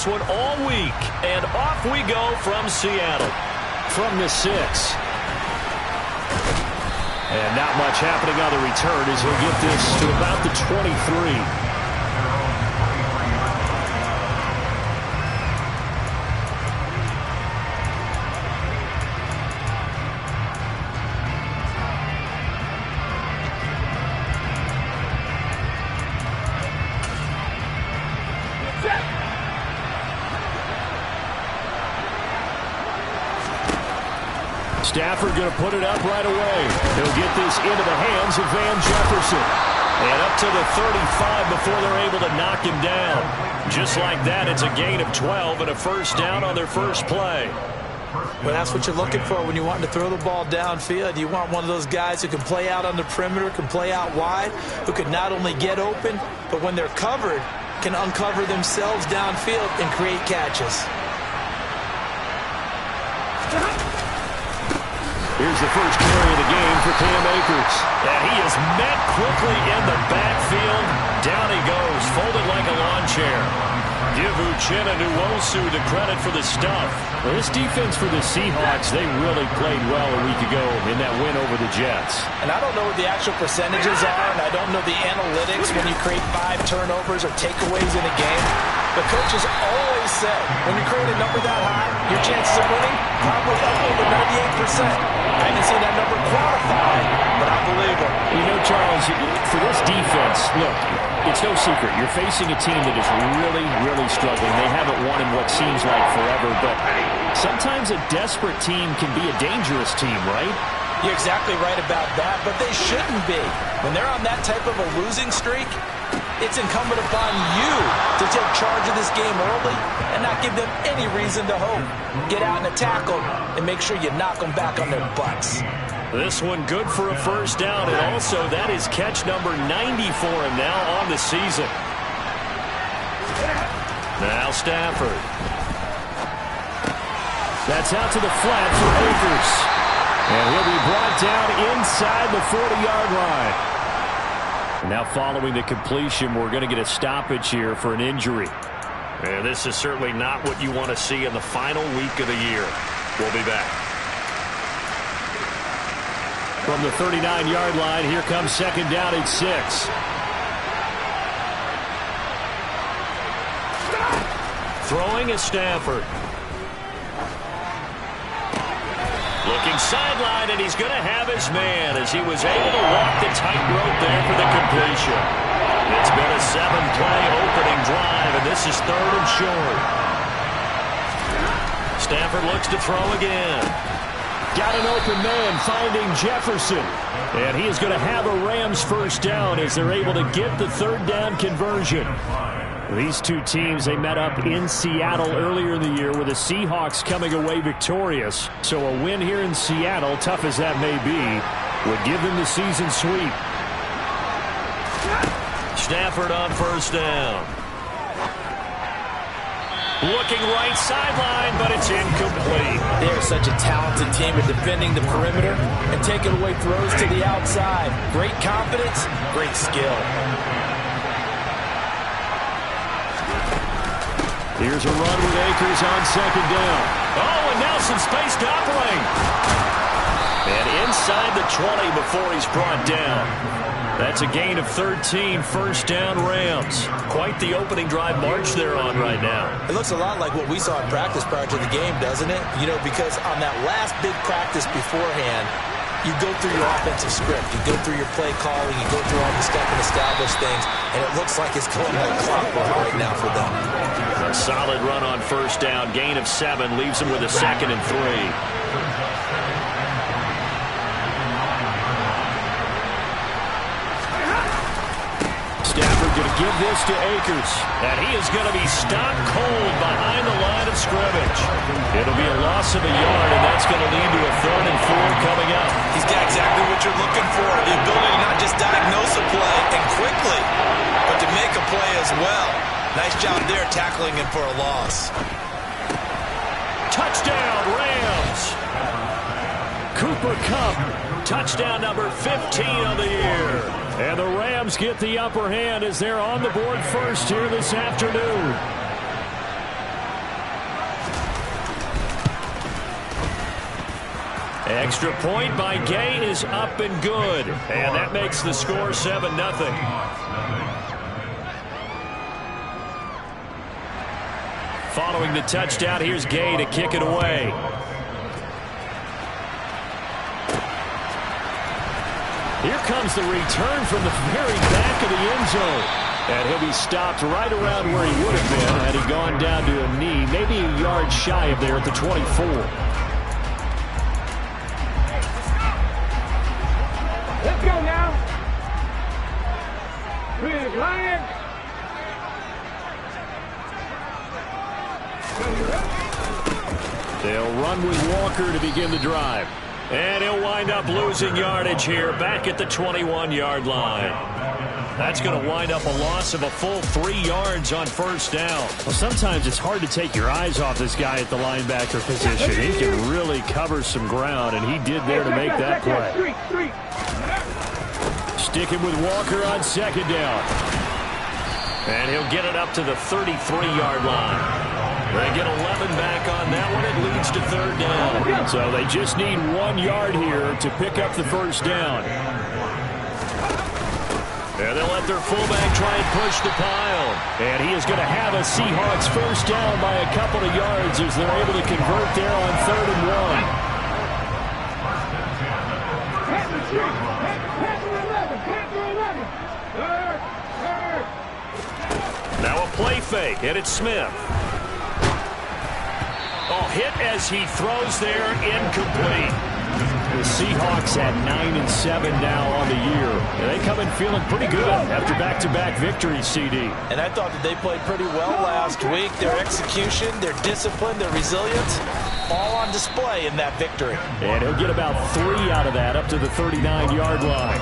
this one all week. And off we go from Seattle. From the 6. And not much happening on the return as he'll get this to about the 23. Stafford going to put it up right away. He'll get this into the hands of Van Jefferson. And up to the 35 before they're able to knock him down. Just like that, it's a gain of 12 and a first down on their first play. Well, that's what you're looking for when you want to throw the ball downfield. You want one of those guys who can play out on the perimeter, can play out wide, who can not only get open, but when they're covered, can uncover themselves downfield and create catches. Here's the first carry of the game for Cam Akers. And he is met quickly in the backfield. Down he goes, folded like a lawn chair. Give Uchenna Nwosu the credit for the stuff. Well, this defense for the Seahawks, they really played well a week ago in that win over the Jets. And I don't know what the actual percentages are, and I don't know the analytics when you create 5 turnovers or takeaways in a game. The coaches always said, when you create a number that high, your chances of winning probably up over 98%. I haven't seen that number quantified, but I believe it. You know, Charles, for this defense, look, it's no secret. You're facing a team that is really, really struggling. They haven't won in what seems like forever, but sometimes a desperate team can be a dangerous team, right? You're exactly right about that, but they shouldn't be. When they're on that type of a losing streak, it's incumbent upon you to take charge of this game early and not give them any reason to hope. Get out and attack them and make sure you knock them back on their butts. This one good for a first down, and also that is catch number 90 for him now on the season. Now Stafford. That's out to the flat for Akers. And he'll be brought down inside the 40-yard line. Now following the completion, we're going to get a stoppage here for an injury. And this is certainly not what you want to see in the final week of the year. We'll be back. From the 39-yard line, here comes second down at 6. Throwing is Stafford. Looking sideline, and he's going to have his man as he was able to walk the tightrope there for the completion. It's been a 7-play opening drive, and this is 3rd and short. Stafford looks to throw again. Got an open man finding Jefferson. And he is going to have a Rams first down as they're able to get the 3rd down conversion. These two teams, they met up in Seattle earlier in the year with the Seahawks coming away victorious. So a win here in Seattle, tough as that may be, would give them the season sweep. Stafford on first down. Looking right sideline, but it's incomplete. They're such a talented team at defending the perimeter and taking away throws to the outside. Great confidence, great skill. Here's a run with Akers on second down. Oh, and now some space to operate. And inside the 20 before he's brought down. That's a gain of 13, first down Rams. Quite the opening drive march they're on right now. It looks a lot like what we saw in practice prior to the game, doesn't it? You know, because on that last big practice beforehand, you go through your offensive script. You go through your play calling. You go through all the stuff and establish things. And it looks like it's going like clockwork right now for them. A solid run on first down. Gain of 7 leaves them with a 2nd and 3. Stafford going to give this to Akers. And he is going to be stopped cold behind the line of scrimmage. It'll be a loss of a yard, and that's going to lead to a 3rd and 4 coming up. He's got exactly what you're looking for. The ability to not just diagnose a play and quickly, but to make a play as well. Nice job there tackling him for a loss. Touchdown, Rams. Cooper Kupp, touchdown number 15 of the year. And the Rams get the upper hand as they're on the board first here this afternoon. Extra point by Gay is up and good. And that makes the score 7-0. Following the touchdown, here's Gay to kick it away. Here comes the return from the very back of the end zone. And he'll be stopped right around where he would have been had he gone down to a knee, maybe a yard shy of there at the 24. Let's go now. Big Lion. They'll run with Walker to begin the drive. And he'll wind up losing yardage here back at the 21-yard line. That's going to wind up a loss of a full 3 yards on first down. Well, sometimes it's hard to take your eyes off this guy at the linebacker position. He can really cover some ground, and he did there to make that play. Sticking with Walker on second down. And he'll get it up to the 33-yard line. They get 11 back on that one. It leads to third down. So they just need 1 yard here to pick up the first down. And they'll let their fullback try and push the pile. And he is going to have a Seahawks first down by a couple of yards as they're able to convert there on 3rd and 1. Now a play fake, and it's Smith. Oh, hit as he throws there, incomplete. The Seahawks at 9-7 now on the year. And they come in feeling pretty good after back-to-back victories, CD. And I thought that they played pretty well last week. Their execution, their discipline, their resilience, all on display in that victory. And he'll get about 3 out of that up to the 39-yard line.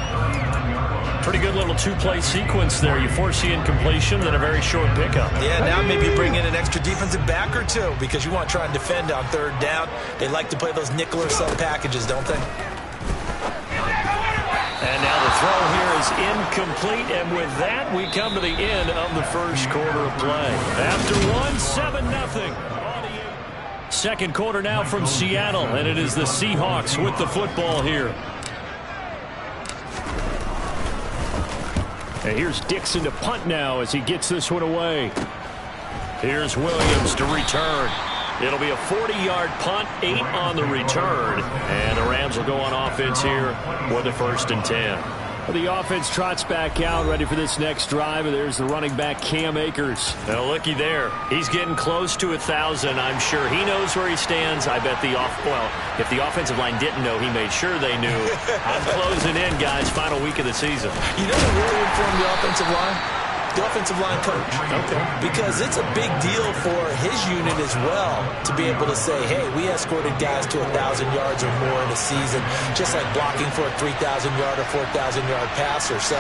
Pretty good little 2-play sequence there. You force the incompletion, then a very short pickup. Yeah, now maybe bring in an extra defensive back or two because you want to try and defend on 3rd down. They like to play those nickel or sub packages, don't they? And now the throw here is incomplete, and with that, we come to the end of the first quarter of play. After one, 7-0. Second quarter now from Seattle, and it is the Seahawks with the football here. And here's Dixon to punt now as he gets this one away. Here's Williams to return. It'll be a 40-yard punt, 8 on the return. And the Rams will go on offense here with the 1st and 10. The offense trots back out, ready for this next drive. And there's the running back, Cam Akers. Now, looky there. He's getting close to 1,000. I'm sure he knows where he stands. I bet if the offensive line didn't know, he made sure they knew. I'm closing in, guys. Final week of the season. You know what really informed the offensive line? The offensive line coach. Okay. Because it's a big deal for his unit as well to be able to say, hey, we escorted guys to 1,000 yards or more in a season, just like blocking for a 3,000-yard or 4,000-yard passer. So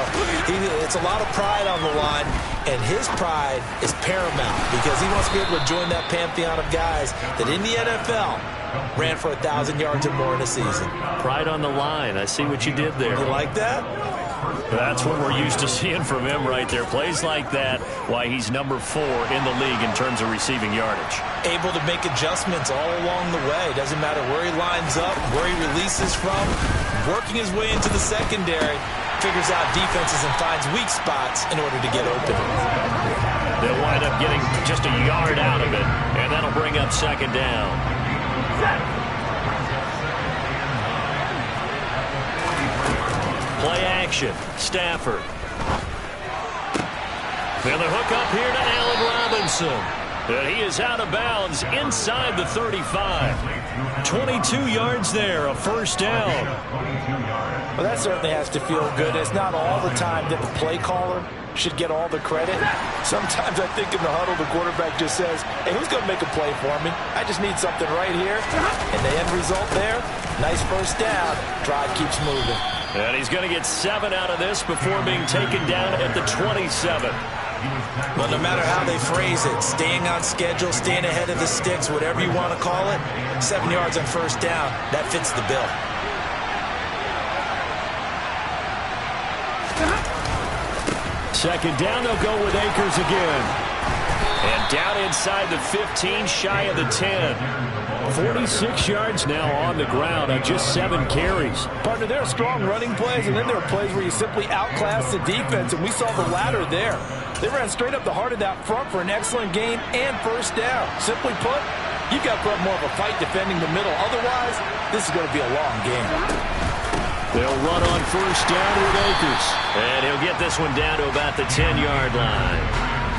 it's a lot of pride on the line, and his pride is paramount because he wants to be able to join that pantheon of guys that in the NFL ran for 1,000 yards or more in a season. Pride on the line. I see what you did there. You like that? That's what we're used to seeing from him right there. Plays like that, why he's number 4 in the league in terms of receiving yardage. Able to make adjustments all along the way. Doesn't matter where he lines up, where he releases from. Working his way into the secondary, figures out defenses and finds weak spots in order to get open. They'll wind up getting just a yard out of it, and that'll bring up 2nd down. Play action. Stafford. And the hook up here to Allen Robinson. And he is out of bounds inside the 35. 22 yards there, a 1st down. Well, that certainly has to feel good. It's not all the time that the play caller should get all the credit. Sometimes I think in the huddle, the quarterback just says, hey, who's going to make a play for me? I just need something right here. And the end result there, nice 1st down. Drive keeps moving. And he's going to get 7 out of this before being taken down at the 27. Well, no matter how they phrase it, staying on schedule, staying ahead of the sticks, whatever you want to call it, 7 yards on 1st down, that fits the bill. Second down, they'll go with Akers again. And down inside the 15, shy of the 10. 46 yards now on the ground on just 7 carries. Partner, there are strong running plays, and then there are plays where you simply outclass the defense, and we saw the latter there. They ran straight up the heart of that front for an excellent gain and first down. Simply put, you've got to put up more of a fight defending the middle. Otherwise, this is going to be a long game. They'll run on first down with Akers. And he'll get this one down to about the 10-yard line.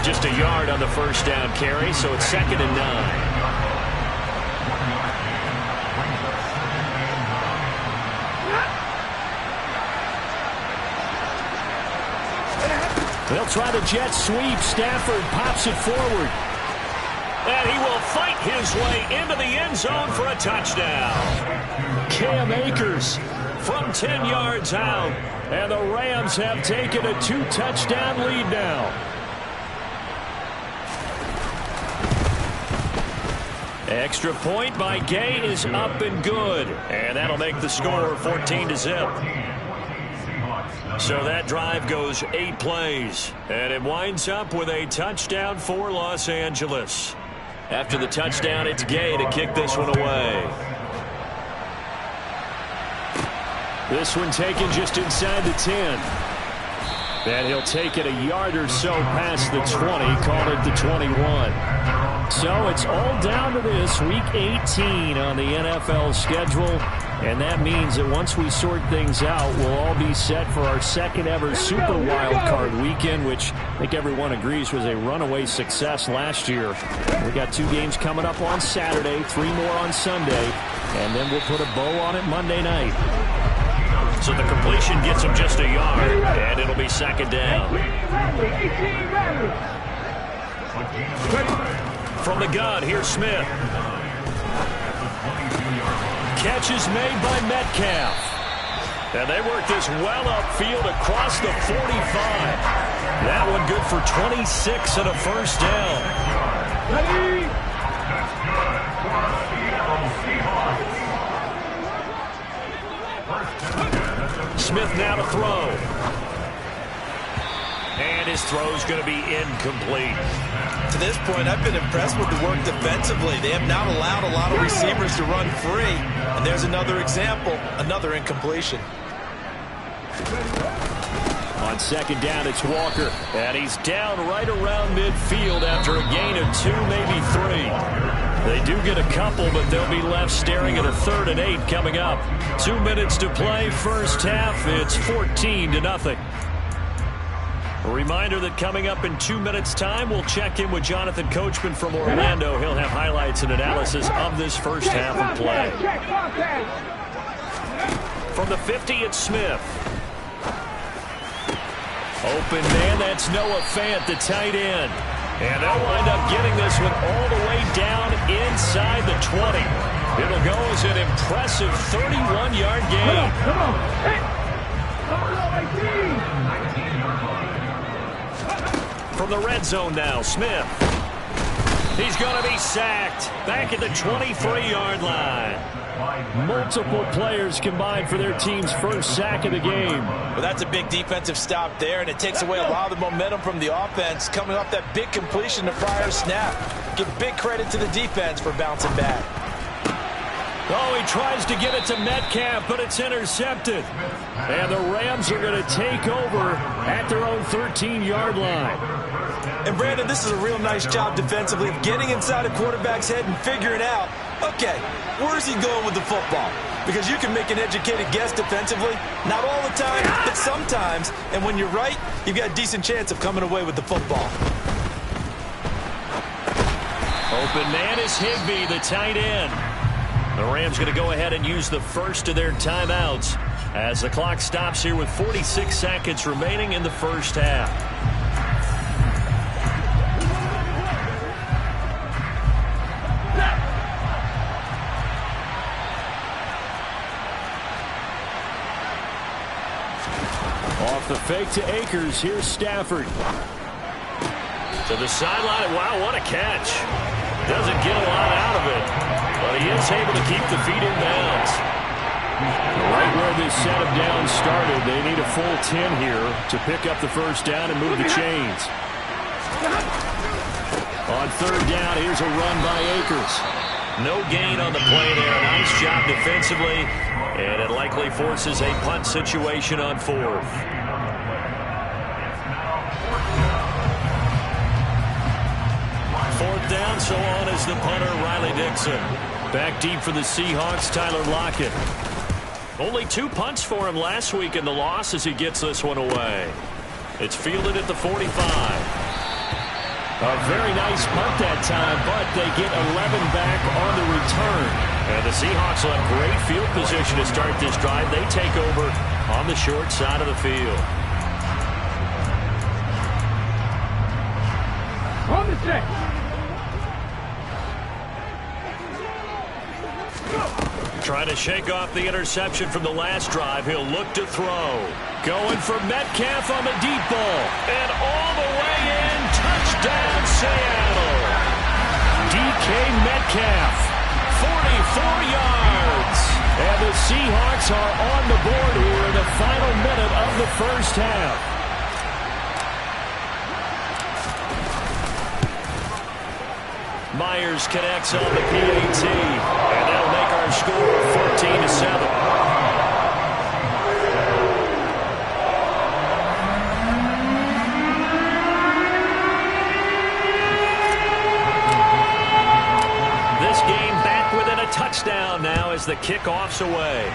Just a yard on the first down carry, so it's 2nd and 9. They'll try the jet sweep. Stafford pops it forward. And he will fight his way into the end zone for a touchdown. Cam Akers from 10 yards out. And the Rams have taken a 2-touchdown lead now. Extra point by Gay is up and good. And that'll make the score 14-0. So that drive goes 8 plays. And it winds up with a touchdown for Los Angeles. After the touchdown, it's Gay to kick this one away. This one taken just inside the 10. And he'll take it a yard or so past the 20, call it the 21. So it's all down to this, Week 18 on the NFL schedule. And that means that once we sort things out, we'll all be set for our second ever Super Wild Card weekend, which I think everyone agrees was a runaway success last year. We got 2 games coming up on Saturday, 3 more on Sunday, and then we'll put a bow on it Monday night. So the completion gets him just a yard, and it'll be 2nd down. From the gun, here's Smith. Catch is made by Metcalf. And they work this well upfield across the 45. That one good for 26 and a first down. Smith now to throw. And his throw's going to be incomplete. To this point, I've been impressed with the work defensively. They have not allowed a lot of receivers to run free. And there's another example, another incompletion. On 2nd down, it's Walker. And he's down right around midfield after a gain of 2, maybe 3. They do get a couple, but they'll be left staring at a 3rd and 8 coming up. 2 minutes to play, first half. It's 14-0. A reminder that coming up in 2 minutes' time, we'll check in with Jonathan Coachman from Orlando. He'll have highlights and analysis of this first half of play. From the 50, it's Smith. Open man, that's Noah Fant, the tight end. And they'll wind up getting this one all the way down inside the 20. It'll go as an impressive 31-yard gain. From the red zone now, Smith. He's going to be sacked back at the 23-yard line. Multiple players combined for their team's first sack of the game. Well, that's a big defensive stop there, and it takes away a lot of the momentum from the offense coming off that big completion the prior snap. Give big credit to the defense for bouncing back. Oh, he tries to get it to Metcalf, but it's intercepted. And the Rams are going to take over at their own 13-yard line. And, Brandon, this is a real nice job defensively of getting inside a quarterback's head and figuring out, okay, where's he going with the football? Because you can make an educated guess defensively. Not all the time, but sometimes. And when you're right, you've got a decent chance of coming away with the football. Open man is Higbee, the tight end. The Rams going to go ahead and use the first of their timeouts as the clock stops here with 46 seconds remaining in the first half. Off the fake to Akers. Here's Stafford. To the sideline. Wow, what a catch. Doesn't get a lot out of it, but he is able to keep the feet in bounds. Right where this set of downs started, they need a full 10 here to pick up the first down and move the chains. On 3rd down, here's a run by Akers. No gain on the play there. Nice job defensively. And it likely forces a punt situation on fourth. Fourth down, so on is the punter, Riley Dixon. Back deep for the Seahawks, Tyler Lockett. Only 2 punts for him last week in the loss as he gets this one away. It's fielded at the 45. A very nice punt that time, but they get 11 back on the return. And the Seahawks will have great field position to start this drive. They take over on the short side of the field. On the set. Trying to shake off the interception from the last drive. He'll look to throw. Going for Metcalf on the deep ball. And all the way in. Touchdown, Seattle. DK Metcalf. 44 yards. And the Seahawks are on the board here in the final minute of the first half. Myers connects on the PAT, and that'll make our score 14-7. This game back within a touchdown now as the kickoff's away.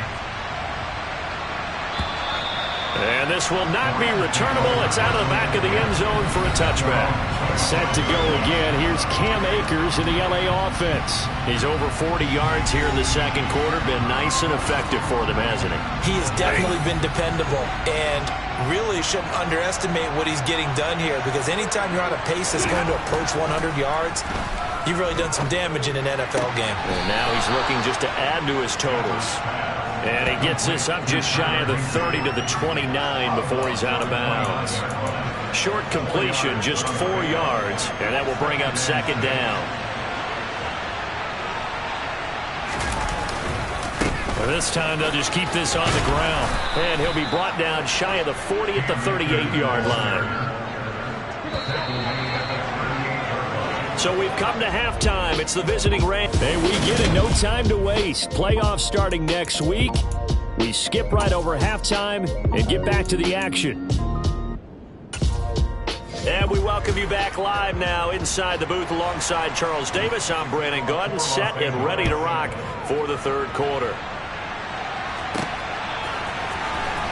And this will not be returnable. It's out of the back of the end zone for a touchback. Set to go again. Here's Cam Akers in the LA offense. He's over 40 yards here in the second quarter. Been nice and effective for them, hasn't he? He has definitely been dependable, and really shouldn't underestimate what he's getting done here, because anytime you're on a pace that's going to approach 100 yards, you've really done some damage in an NFL game. And now he's looking just to add to his totals. And he gets this up just shy of the 30 to the 29 before he's out of bounds. Short completion, just 4 yards, and that will bring up second down. Well, this time they'll just keep this on the ground. And he'll be brought down shy of the 40 at the 38-yard line. So we've come to halftime. It's the visiting Rams. And we get it. No time to waste. Playoffs starting next week. We skip right over halftime and get back to the action. And we welcome you back live now inside the booth alongside Charles Davis. I'm Brandon Gaudin, set and ready to rock for the third quarter.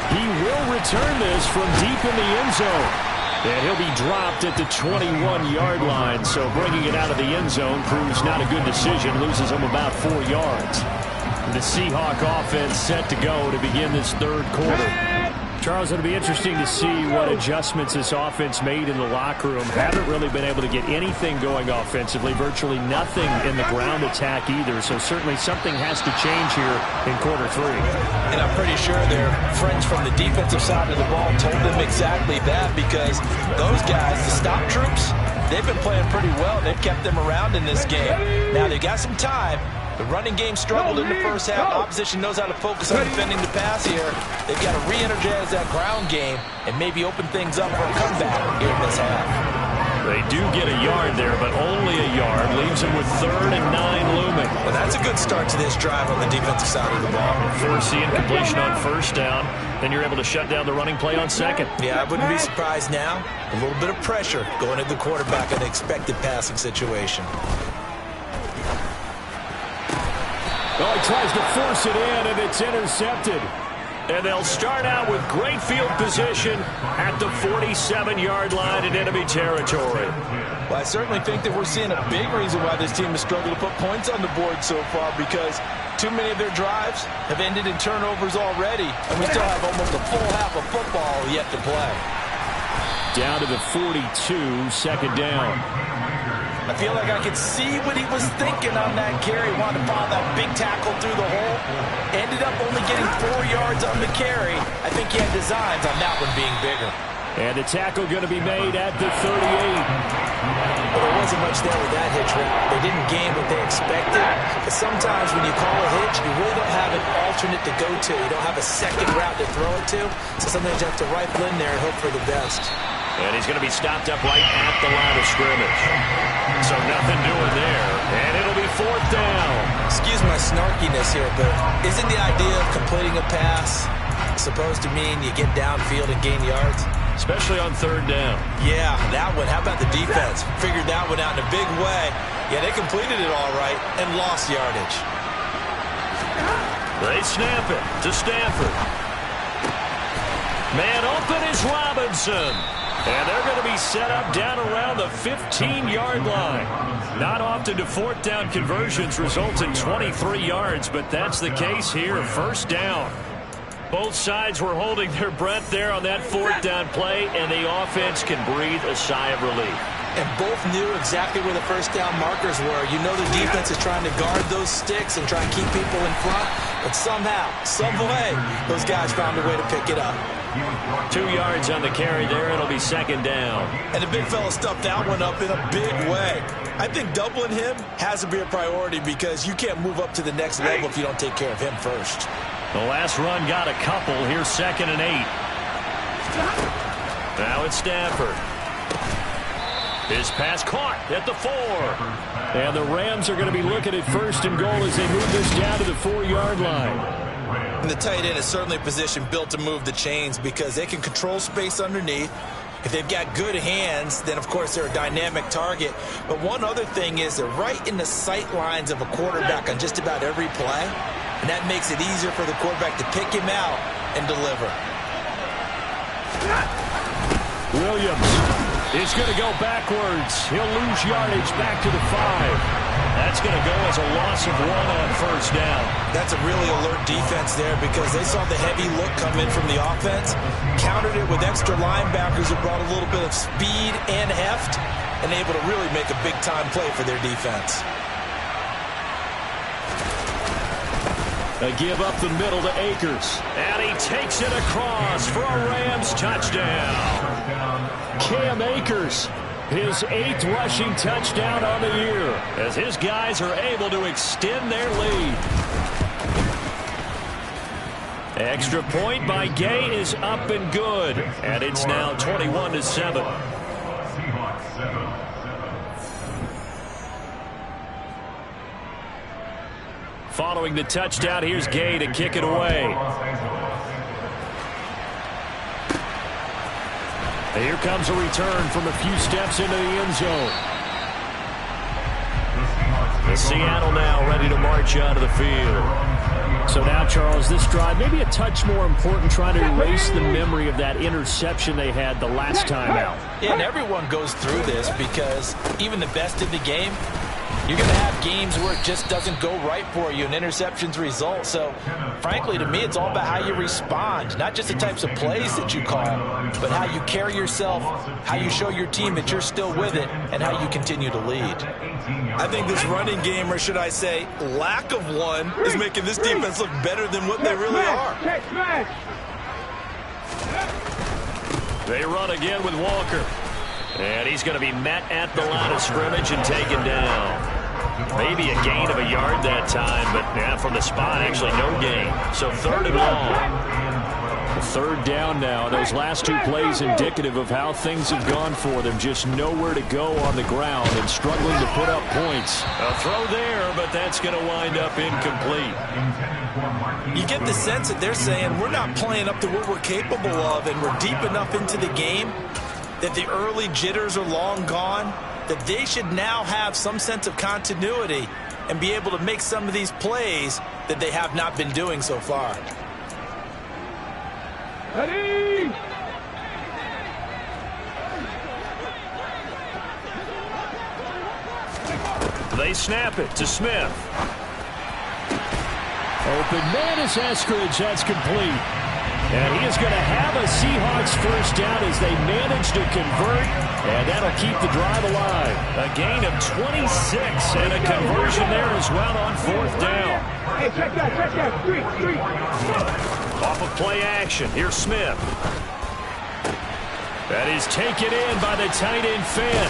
He will return this from deep in the end zone. And he'll be dropped at the 21-yard line, so bringing it out of the end zone proves not a good decision. Loses him about 4 yards. The Seahawk offense set to go to begin this third quarter. Charles, it'll be interesting to see what adjustments this offense made in the locker room. Haven't really been able to get anything going offensively, virtually nothing in the ground attack either, so certainly something has to change here in quarter three. And I'm pretty sure their friends from the defensive side of the ball told them exactly that, because those guys, the stop troops, they've been playing pretty well. They've kept them around in this game. Now, they've got some time. The running game struggled in the first half. The opposition knows how to focus on defending the pass here. They've got to re-energize that ground game and maybe open things up for a comeback here in this half. They do get a yard there, but only a yard. Leaves them with 3rd and 9 looming. Well, that's a good start to this drive on the defensive side of the ball. Force the incompletion on first down. Then you're able to shut down the running play on second. Yeah, I wouldn't be surprised now. A little bit of pressure going at the quarterback in the expected passing situation. Oh, he tries to force it in, and it's intercepted. And they'll start out with great field position at the 47-yard line in enemy territory. Well, I certainly think that we're seeing a big reason why this team has struggled to put points on the board so far, because too many of their drives have ended in turnovers already, and we still have almost a full half of football yet to play. Down to the 42, second down. I feel like I could see what he was thinking on that carry. Wanted to follow that big tackle through the hole. Ended up only getting 4 yards on the carry. I think he had designs on that one being bigger. And the tackle going to be made at the 38. Well, there wasn't much there with that hitch route. They didn't gain what they expected. But sometimes when you call a hitch, you really don't have an alternate to go to. You don't have a second route to throw it to. So sometimes you have to rifle in there and hope for the best. And he's going to be stopped up right at the line of scrimmage. So nothing doing there. And it'll be 4th down. Excuse my snarkiness here, but isn't the idea of completing a pass supposed to mean you get downfield and gain yards? Especially on 3rd down. Yeah, that one. How about the defense? Figured that one out in a big way. Yeah, they completed it all right and lost yardage. They snap it to Stanford. Man open is Robinson. And they're going to be set up down around the 15-yard line. Not often do 4th down conversions result in 23 yards, but that's the case here. 1st down. Both sides were holding their breath there on that 4th down play, and the offense can breathe a sigh of relief. And both knew exactly where the 1st down markers were. You know the defense is trying to guard those sticks and try and keep people in front, but somehow, some way, those guys found a way to pick it up. 2 yards on the carry there. It'll be 2nd down. And the big fella stuffed that one up in a big way. I think doubling him has to be a priority because you can't move up to the next level if you don't take care of him first. The last run got a couple. Here's 2nd and 8. Now it's Stanford. His pass caught at the 4. And the Rams are going to be looking at 1st and goal as they move this down to the 4-yard line. And the tight end is certainly a position built to move the chains because they can control space underneath. If they've got good hands, then, of course, they're a dynamic target. But one other thing is they're right in the sight lines of a quarterback on just about every play. And that makes it easier for the quarterback to pick him out and deliver. Williams is going to go backwards. He'll lose yardage back to the 5. That's going to go as a loss of 1 on 1st down. That's a really alert defense there because they saw the heavy look come in from the offense, countered it with extra linebackers who brought a little bit of speed and heft, and able to really make a big-time play for their defense. A give up the middle to Akers. And he takes it across for a Rams touchdown. Cam Akers, his 8th rushing touchdown on the year, as his guys are able to extend their lead. Extra point by Gay is up and good. And it's now 21-7. Following the touchdown, here's Gay to kick it away. Here comes a return from a few steps into the end zone. The Seattle now ready to march out of the field. So now, Charles, this drive maybe a touch more important, trying to erase the memory of that interception they had the last time out. Yeah, and everyone goes through this because even the best in the game, you're going to have games where it just doesn't go right for you and interceptions result. So, frankly, to me, it's all about how you respond. Not just the types of plays that you call, but how you carry yourself, how you show your team that you're still with it, and how you continue to lead. I think this running game, or should I say lack of one, is making this defense look better than what they really are. They run again with Walker. And he's going to be met at the line of scrimmage and taken down. Maybe a gain of a yard that time, but from the spot, actually no gain. So 3rd and long. 3rd down now. Those last 2 plays indicative of how things have gone for them. Just nowhere to go on the ground and struggling to put up points. A throw there, but that's going to wind up incomplete. You get the sense that they're saying we're not playing up to what we're capable of, and we're deep enough into the game that the early jitters are long gone, that they should now have some sense of continuity and be able to make some of these plays that they have not been doing so far. Ready? They snap it to Smith. Open man is Eskridge. That's complete. And he is going to have a Seahawks 1st down as they manage to convert, and that'll keep the drive alive. A gain of 26 and a conversion there as well on 4th down. Hey, check that, street. Off of play action, here's Smith. That is taken in by the tight end Finn.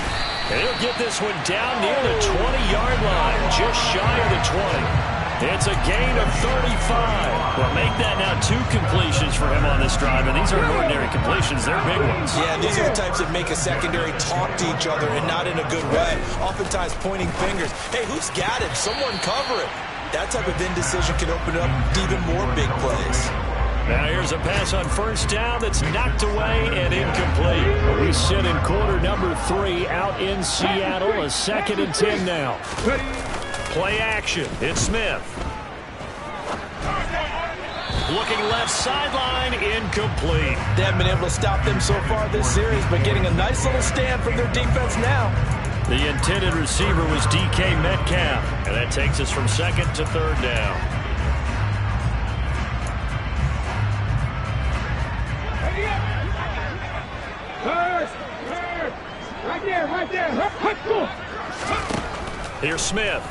And he'll get this one down near the 20-yard line, just shy of the 20. It's a gain of 35. Well, make that now 2 completions for him on this drive, and these aren't ordinary completions. They're big ones. Yeah, these are the types that make a secondary talk to each other and not in a good way. Oftentimes pointing fingers. Hey, who's got it? Someone cover it. That type of indecision can open up even more big plays. Now here's a pass on first down that's knocked away and incomplete. We sit in quarter number 3 out in Seattle. A 2nd and 10 now. Play action. It's Smith. Looking left sideline, incomplete. They haven't been able to stop them so far this series, but getting a nice little stand from their defense now. The intended receiver was DK Metcalf, and that takes us from 2nd to 3rd down. Right there. Here's Smith.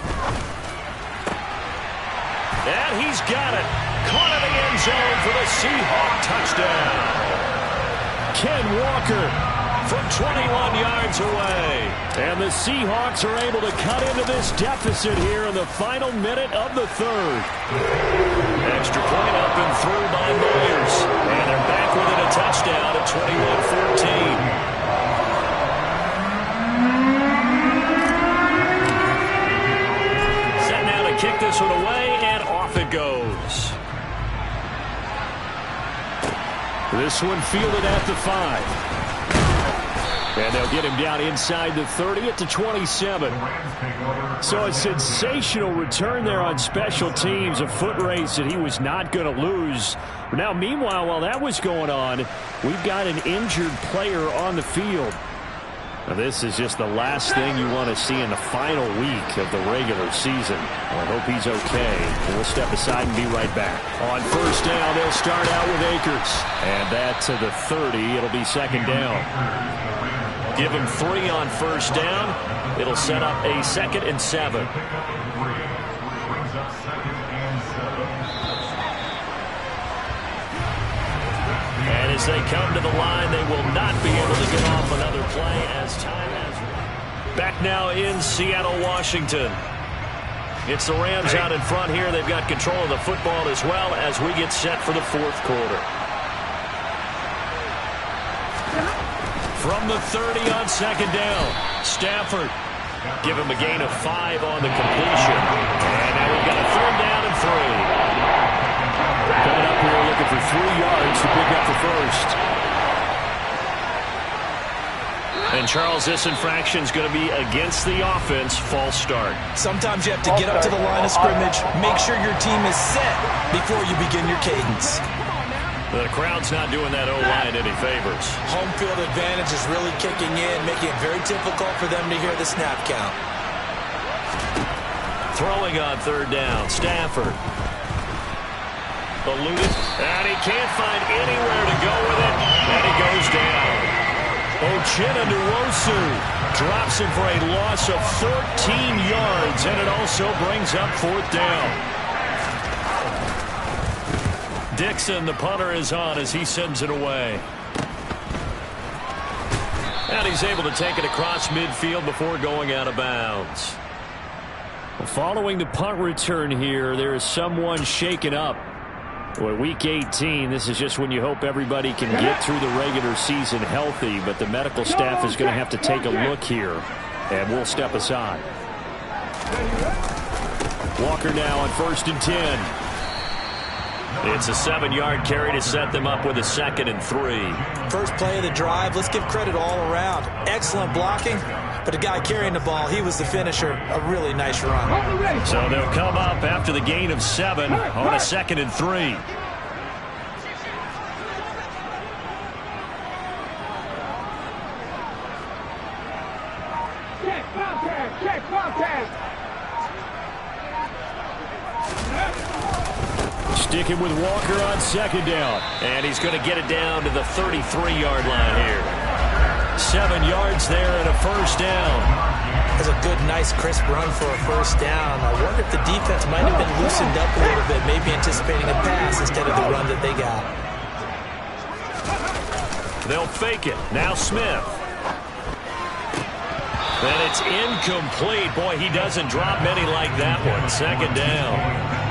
And he's got it. Caught in the end zone for the Seahawk touchdown. Ken Walker from 21 yards away. And the Seahawks are able to cut into this deficit here in the final minute of the 3rd. Extra point up and through by Myers. And they're back within a touchdown at 21-14. Kick this one away, and off it goes. This one fielded at the 5. And they'll get him down inside the 30 at the 27. So a sensational return there on special teams, a foot race that he was not going to lose. Now, meanwhile, while that was going on, we've got an injured player on the field. Now, this is just the last thing you want to see in the final week of the regular season. Well, I hope he's okay. We'll step aside and be right back. On first down, they'll start out with Akers. And that to the 30. It'll be 2nd down. Give him 3 on first down. It'll set up a 2nd and 7. And as they come to the line, they will not be able to get off another play as time has run. Back now in Seattle, Washington. It's the Rams out in front here. They've got control of the football as well as we get set for the 4th quarter. From the 30 on 2nd down, Stafford. Give him a gain of 5 on the completion. And now we've got a 3rd down and 3. Coming up here looking for 3 yards to pick up the first. And Charles, this infraction is going to be against the offense. False start. Sometimes you have to get up to the line of scrimmage, make sure your team is set before you begin your cadence. The crowd's not doing that O-line any favors. Home field advantage is really kicking in, making it very difficult for them to hear the snap count. Throwing on 3rd down, Stafford. Eluded, and he can't find anywhere to go with it, and he goes down. Uchenna Nwosu drops him for a loss of 13 yards, and it also brings up 4th down. Dixon, the punter, is on as he sends it away. And he's able to take it across midfield before going out of bounds. Well, following the punt return here, there is someone shaken up. Well, week 18, this is just when you hope everybody can get through the regular season healthy, but the medical staff is going to have to take a look here, and we'll step aside. Walker now on 1st and 10. It's a 7-yard carry to set them up with a 2nd and 3. First play of the drive, let's give credit all around. Excellent blocking, but the guy carrying the ball, he was the finisher. A really nice run. So they'll come up after the gain of 7 on a 2nd and 3. Check contact. Sticking with Walker on 2nd down. And he's going to get it down to the 33-yard line here. 7 yards there and a 1st down. That's a good, nice, crisp run for a 1st down. I wonder if the defense might have been loosened up a little bit, maybe anticipating a pass instead of the run that they got. They'll fake it. Now Smith. And it's incomplete. Boy, he doesn't drop many like that one. 2nd down.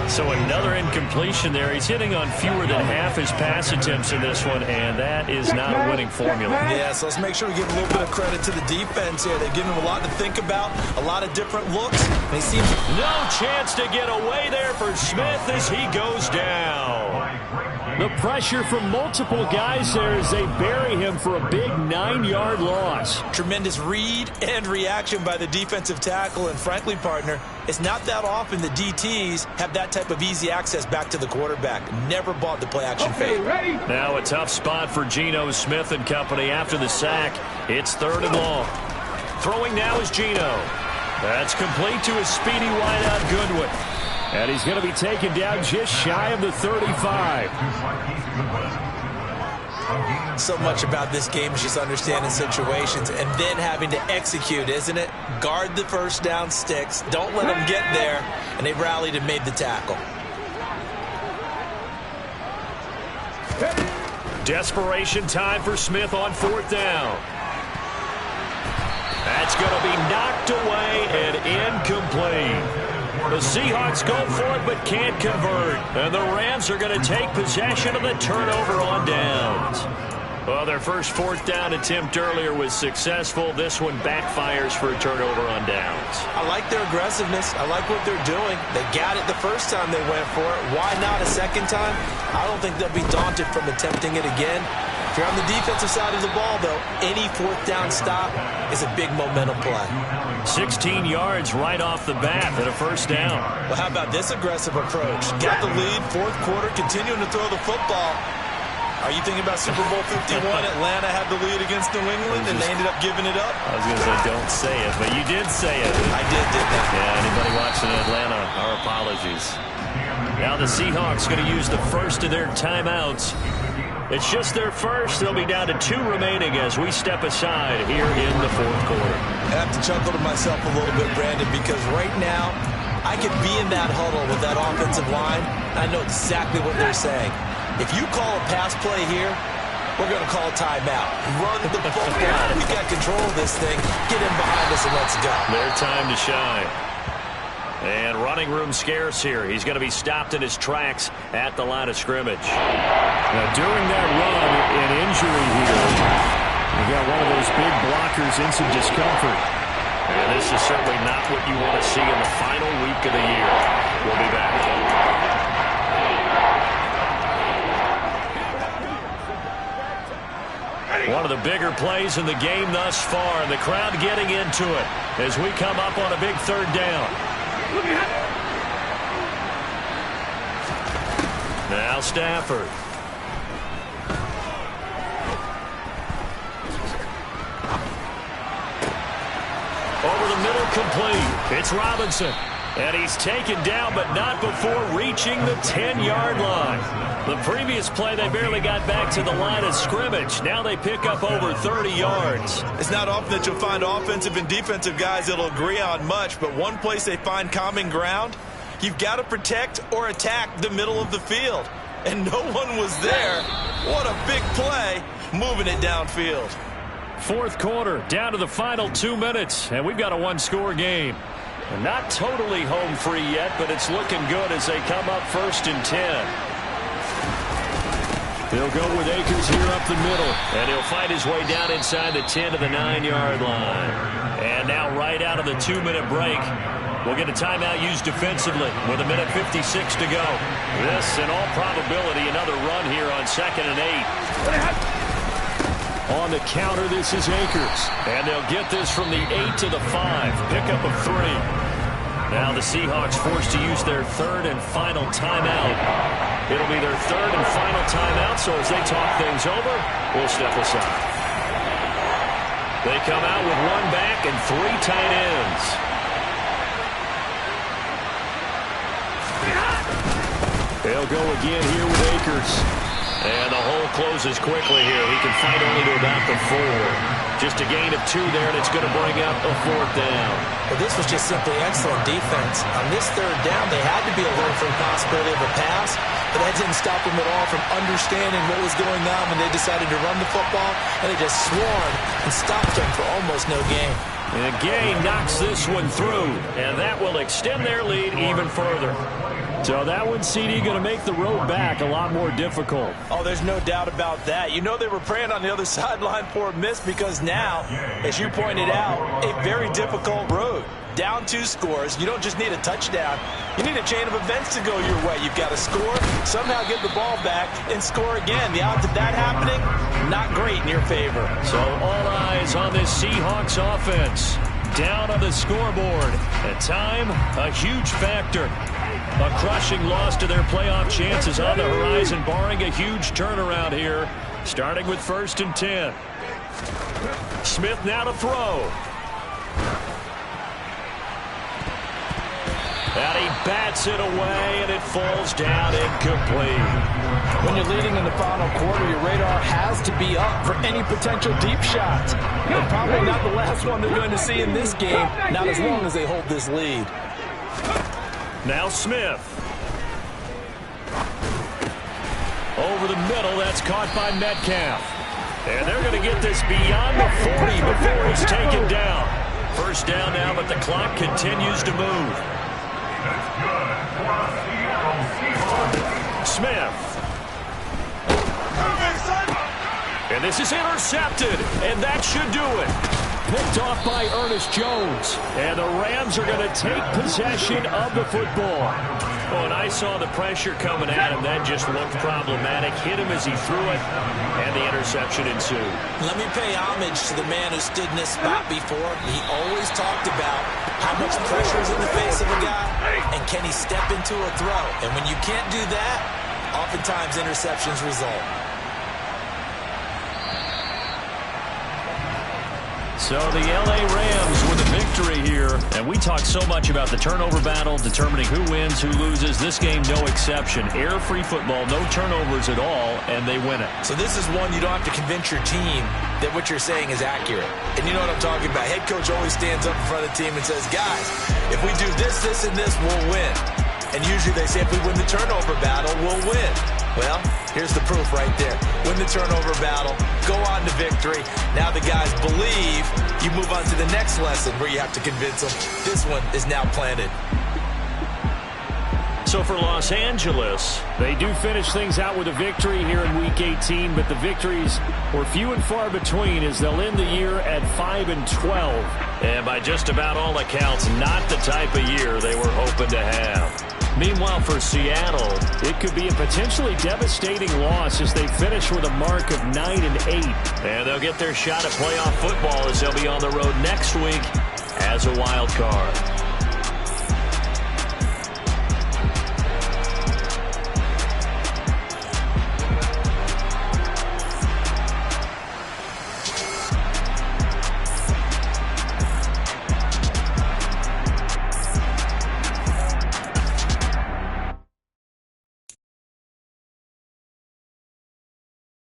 So another incompletion there. He's hitting on fewer than half his pass attempts in this one, and that is not a winning formula. Yeah, so let's make sure we give a little bit of credit to the defense here. They've given him a lot to think about, a lot of different looks. And he seems no chance to get away there for Smith as he goes down. The pressure from multiple guys there as they bury him for a big 9-yard loss. Tremendous read and reaction by the defensive tackle. And frankly, partner, it's not that often the DTs have that type of easy access back to the quarterback. Never bought the play-action fake. Now a tough spot for Geno Smith and company after the sack. It's 3rd and long. Throwing now is Geno. That's complete to his speedy wideout Goodwin. And he's going to be taken down just shy of the 35. So much about this game is just understanding situations and then having to execute, isn't it? Guard the first down sticks. Don't let them get there. And they rallied and made the tackle. Desperation time for Smith on 4th down. That's going to be knocked away and incomplete. The Seahawks go for it but can't convert. And the Rams are going to take possession of the turnover on downs. Well, their first 4th down attempt earlier was successful. This one backfires for a turnover on downs. I like their aggressiveness. I like what they're doing. They got it the first time they went for it. Why not a second time? I don't think they'll be daunted from attempting it again. If you're on the defensive side of the ball, though, any 4th down stop is a big momentum play. 16 yards right off the bat and a first down. Well, how about this aggressive approach? Got the lead, 4th quarter, continuing to throw the football. Are you thinking about Super Bowl 51? Atlanta had the lead against New England, and they ended up giving it up? I was going to say, don't say it, but you did say it. I didn't I? Yeah, anybody watching Atlanta, our apologies. Now the Seahawks going to use the first of their timeouts. It's just their first. They'll be down to 2 remaining as we step aside here in the 4th quarter. I have to chuckle to myself a little bit, Brandon, because right now I could be in that huddle with that offensive line. I know exactly what they're saying. If you call a pass play here, we're going to call a timeout. Run the football. We got control of this thing. Get in behind us and let's go. Their time to shine. And running room scarce here. He's going to be stopped in his tracks at the line of scrimmage. Now, during that run, an injury here. We got one of those big blockers in some discomfort. And this is certainly not what you want to see in the final week of the year. We'll be back. One of the bigger plays in the game thus far, and the crowd getting into it as we come up on a big 3rd down. Now Stafford. Over the middle, complete. It's Robinson. And he's taken down, but not before reaching the 10-yard line. The previous play, they barely got back to the line of scrimmage. Now they pick up over 30 yards. It's not often that you'll find offensive and defensive guys that'll agree on much, but one place they find common ground, you've got to protect or attack the middle of the field. And no one was there. What a big play, moving it downfield. 4th quarter, down to the final 2 minutes, and we've got a 1-score game. Not totally home free yet, but it's looking good as they come up 1st and 10. They'll go with Akers here up the middle, and he'll find his way down inside the 10 to the 9-yard line. And now right out of the 2-minute break, we'll get a timeout used defensively with 1:56 to go. This, in all probability, another run here on 2nd and 8. On the counter, this is Akers. And they'll get this from the 8 to the 5. Pickup of 3. Now the Seahawks forced to use their 3rd and final timeout. It'll be their 3rd and final timeout, so as they talk things over, we'll step aside. They come out with 1 back and 3 tight ends. They'll go again here with Akers. And the hole closes quickly here. He can fight only to about the 4. Just a gain of 2 there, and it's going to bring up a 4th down. Well, this was just simply excellent defense. On this 3rd down, they had to be alert for the possibility of a pass, but that didn't stop them at all from understanding what was going on when they decided to run the football, and they just swarmed and stopped them for almost no gain. And Gay knocks this one through, and that will extend their lead even further. So that one, CD, going to make the road back a lot more difficult. Oh, there's no doubt about that. You know they were praying on the other sideline for a miss because now, as you pointed out, a very difficult road. Down 2 scores. You don't just need a touchdown. You need a chain of events to go your way. You've got to score, somehow get the ball back, and score again. The odds of that happening, not great in your favor. So all eyes on this Seahawks offense. Down on the scoreboard. At time, a huge factor. A crushing loss to their playoff chances on the horizon, barring a huge turnaround here, starting with 1st and 10. Smith now to throw. And he bats it away, and it falls down incomplete. When you're leading in the final quarter, your radar has to be up for any potential deep shots. But probably not the last one they're going to see in this game, not as long as they hold this lead. Now Smith. Over the middle, that's caught by Metcalf. And they're going to get this beyond the 40 before he's taken down. 1st down now, but the clock continues to move. Smith. And this is intercepted, and that should do it. Picked off by Ernest Jones. And the Rams are going to take possession of the football. Oh, and I saw the pressure coming at him. That just looked problematic. Hit him as he threw it, and the interception ensued. Let me pay homage to the man who stood in this spot before. He always talked about how much pressure is in the face of a guy, and can he step into a throw. And when you can't do that, oftentimes interceptions result. So the L.A. Rams with a victory here. And we talk so much about the turnover battle, determining who wins, who loses. This game, no exception. Air-free football, no turnovers at all, and they win it. So this is one you don't have to convince your team that what you're saying is accurate. And you know what I'm talking about. Head coach always stands up in front of the team and says, guys, if we do this, this, and this, we'll win. And usually they say if we win the turnover battle, we'll win. Well, here's the proof right there. Win the turnover battle, go on to victory. Now the guys believe. You move on to the next lesson where you have to convince them. This one is now planted. So for Los Angeles, they do finish things out with a victory here in Week 18, but the victories were few and far between as they'll end the year at 5-12. And by just about all accounts, not the type of year they were hoping to have. Meanwhile, for Seattle, it could be a potentially devastating loss as they finish with a mark of 9-8. And they'll get their shot at playoff football as they'll be on the road next week as a wild card.